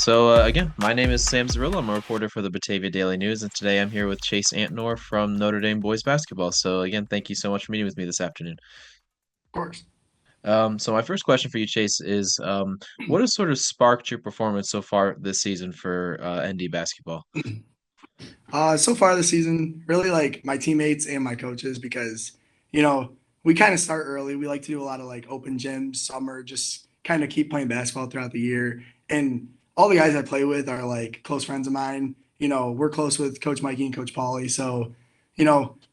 Again, my name is Sam Zarilla. I'm a reporter for the Batavia Daily News, and today I'm here with Chase Antinore from Notre Dame boys basketball. So again, thank you so much for meeting with me this afternoon. Of course. So my first question for you, Chase, is what has sort of sparked your performance so far this season for ND basketball? So far this season, really like my teammates and my coaches because, you know, we kind of start early. We like to do a lot of like open gyms, summer, just kind of keep playing basketball throughout the year. And all the guys I play with are like close friends of mine. We're close with Coach Mikey and Coach Pauly. So,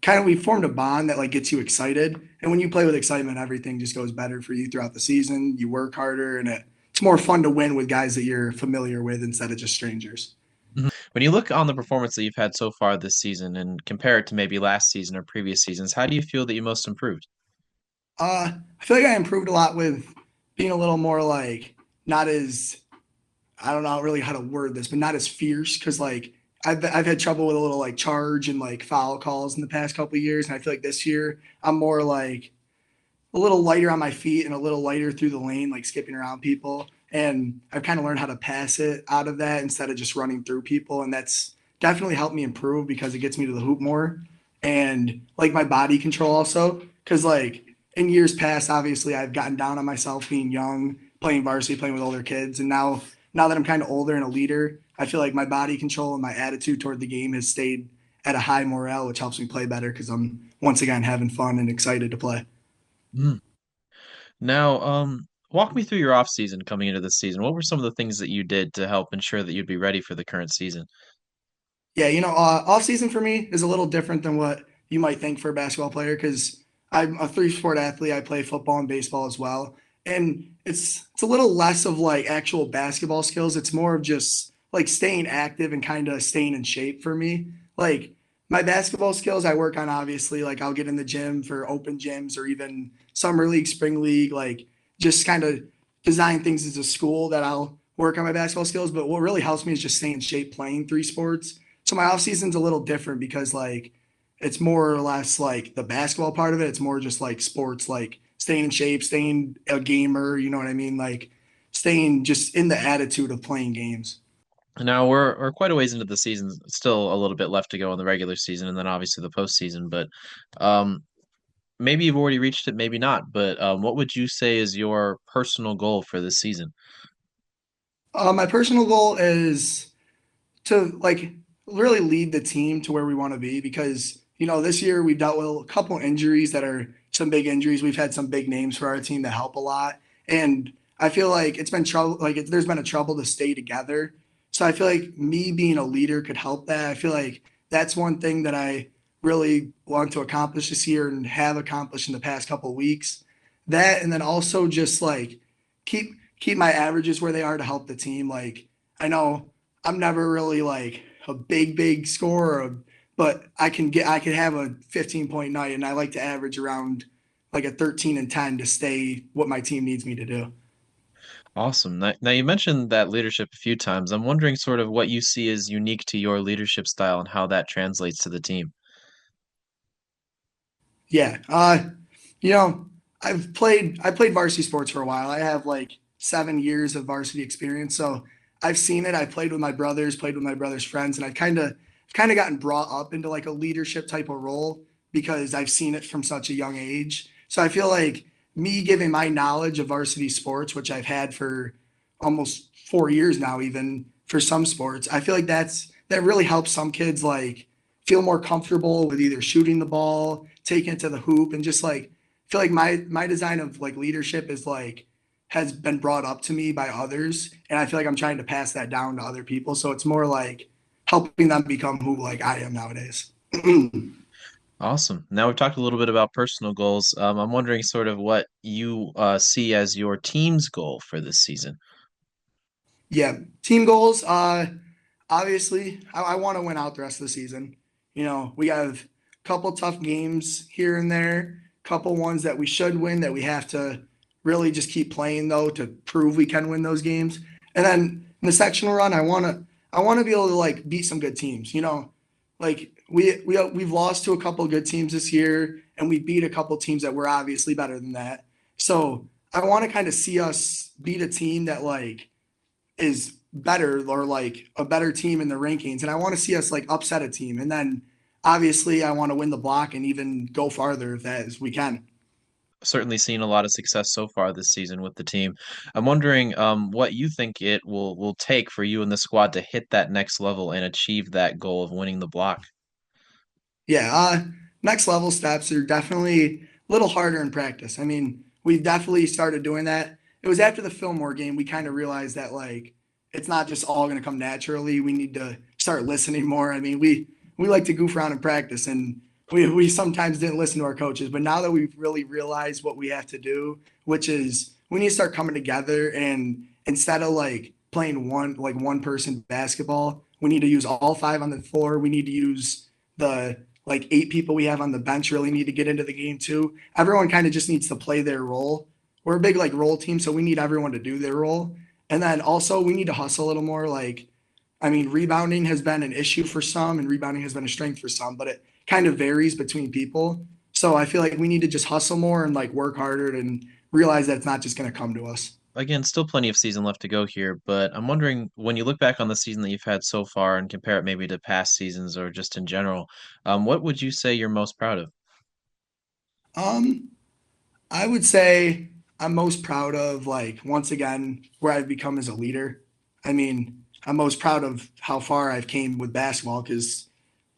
kind of we formed a bond that like gets you excited. And when you play with excitement, everything just goes better for you throughout the season. You work harder and it's more fun to win with guys that you're familiar with instead of just strangers. Mhm. When you look on the performance that you've had so far this season and compare it to maybe last season or previous seasons, how do you feel that you most improved? I feel like I improved a lot with being a little more like not as I don't know really how to word this, but not as fierce because like I've had trouble with a little like charge and like foul calls in the past couple of years, and I feel like this year I'm more like a little lighter on my feet and a little lighter through the lane, like skipping around people. And I've kind of learned how to pass it out of that instead of just running through people, and that's definitely helped me improve because it gets me to the hoop more and like my body control also because like in years past obviously I've gotten down on myself being young playing varsity playing with older kids, and now that I'm kind of older and a leader, I feel like my body control and my attitude toward the game has stayed at a high morale, which helps me play better because I'm once again having fun and excited to play. Mm. Now, walk me through your off season coming into this season. What were some of the things that you did to help ensure that you'd be ready for the current season? Yeah, off season for me is a little different than what you might think for a basketball player because I'm a three sport athlete. I play football and baseball as well, and it's a little less of like actual basketball skills. It's more of just like staying active and kind of staying in shape for me. Like my basketball skills, I work on obviously. Like I'll get in the gym for open gyms or even summer league, spring league. Like just kind of design things as a school that I'll work on my basketball skills. But what really helps me is just stay in shape playing three sports. So my off season's a little different because like it's more or less like the basketball part of it. It's more just like sports, like staying in shape, staying a gamer, you know what I mean? Like staying just in the attitude of playing games. Now we're quite a ways into the season, still a little bit left to go in the regular season, and then obviously the postseason. But um, maybe you've already reached it, maybe not. But what would you say is your personal goal for this season? My personal goal is to like really lead the team to where we want to be because this year we've dealt with a couple injuries that are some big injuries. We've had some big names for our team that help a lot, and I feel like it's been trouble. There's been a trouble to stay together. So I feel like me being a leader could help that. I feel like that's one thing that I really want to accomplish this year and have accomplished in the past couple of weeks. That and then also just like keep keep my averages where they are to help the team. Like I know I'm never really like a big scorer, but I can have a 15-point night, and I like to average around like a 13 and 10 to stay what my team needs me to do. Awesome. Now you mentioned that leadership a few times. I'm wondering sort of what you see as unique to your leadership style and how that translates to the team. Yeah, you know, I played varsity sports for a while. I have like 7 years of varsity experience, so I've seen it. I played with my brothers, played with my brothers' friends, and I kind of gotten brought up into like a leadership type of role because I've seen it from such a young age. So I feel like me giving my knowledge of varsity sports, which I've had for almost 4 years now, even for some sports, I feel like that really helps some kids like feel more comfortable with either shooting the ball, taking it to the hoop, and just like feel like my design of like leadership is like has been brought up to me by others, and I feel like I'm trying to pass that down to other people. So it's more like helping them become who like I am nowadays. Awesome. Now we've talked a little bit about personal goals. I'm wondering sort of what you see as your team's goal for this season. Yeah, team goals. Obviously, I want to win out the rest of the season. We have a couple tough games here and there, couple ones that we should win that we have to really just keep playing though to prove we can win those games. And then in the sectional run, I want to be able to like beat some good teams. Like we've lost to a couple of good teams this year, and we beat a couple teams that were obviously better than that. So I want to kind of see us beat a team that like is better or like a better team in the rankings. And I want to see us like upset a team. And then obviously I want to win the block and even go farther if that as we can. Certainly seen a lot of success so far this season with the team. I'm wondering what you think it will take for you and the squad to hit that next level and achieve that goal of winning the block. Yeah, next level steps are definitely a little harder in practice. I mean, we've definitely started doing that. It was after the Fillmore game we kind of realized that like it's not just all going to come naturally. We need to start listening more. I mean, we like to goof around in practice, and we sometimes didn't listen to our coaches. But now that we've really realized what we have to do, which is we need to start coming together, and instead of like playing one person basketball, we need to use all five on the floor. We need to use the like eight people we have on the bench really need to get into the game too. Everyone kind of just needs to play their role. We're a big like role team, so we need everyone to do their role. And then also we need to hustle a little more. Like, I mean, rebounding has been an issue for some, and rebounding has been a strength for some, but it kind of varies between people. So I feel like we need to just hustle more and like work harder and realize that it's not just going to come to us. Again, still plenty of season left to go here, but I'm wondering when you look back on the season that you've had so far and compare it maybe to past seasons or just in general, what would you say you're most proud of? Um, I would say I'm most proud of like once again where I've become as a leader. I mean, I'm most proud of how far I've came with basketball because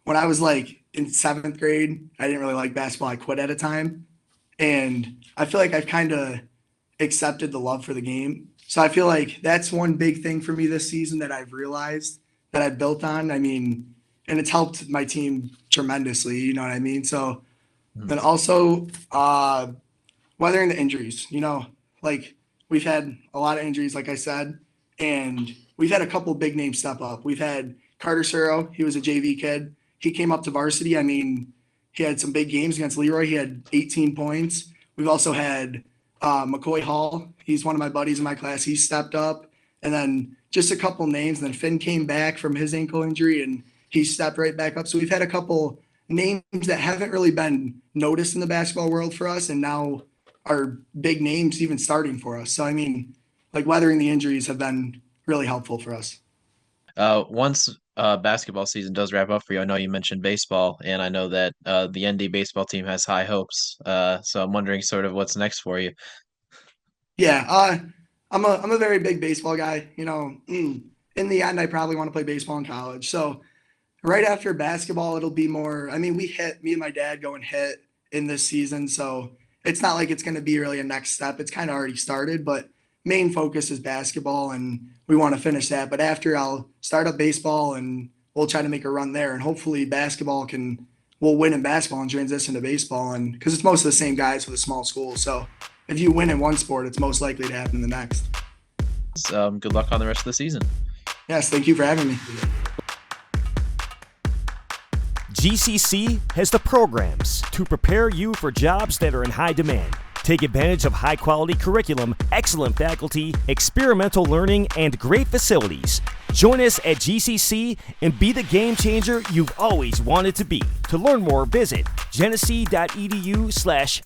when I was like in seventh grade, I didn't really like basketball. I quit at a time, and I feel like I've kind of accepted the love for the game. So I feel like that's one big thing for me this season that I've realized that I've built on. I mean, and it's helped my team tremendously. You know what I mean? So Hmm. then also weathering the injuries. Like we've had a lot of injuries, like I said, and we've had a couple big names step up. We've had Carter Suro, he was a JV kid. He came up to varsity. I mean, he had some big games against Leroy. He had 18 points. We've also had McCoy Hall. He's one of my buddies in my class. He stepped up. And then just a couple names. And then Finn came back from his ankle injury and he stepped right back up. So we've had a couple names that haven't really been noticed in the basketball world for us. And now are big names even starting for us. So, I mean, like weathering the injuries have been really helpful for us. Once basketball season does wrap up for you, I know you mentioned baseball, and I know that the ND baseball team has high hopes. So I'm wondering sort of what's next for you. Yeah, I'm a very big baseball guy. In the end, I probably want to play baseball in college. So right after basketball, it'll be more. I mean, me and my dad go and hit in this season, so it's not like it's going to be really a next step. It's kind of already started, but main focus is basketball, and we want to finish that. But after, I'll start up baseball, and we'll try to make a run there, and hopefully, we'll win in basketball and transition to baseball, and because it's most of the same guys with a small school, so if you win in one sport, it's most likely to happen in the next. Good luck on the rest of the season. Yes, thank you for having me. GCC has the programs to prepare you for jobs that are in high demand. Take advantage of high-quality curriculum, excellent faculty, experimental learning, and great facilities. Join us at GCC and be the game changer you've always wanted to be. To learn more, visit genesee.edu/physed.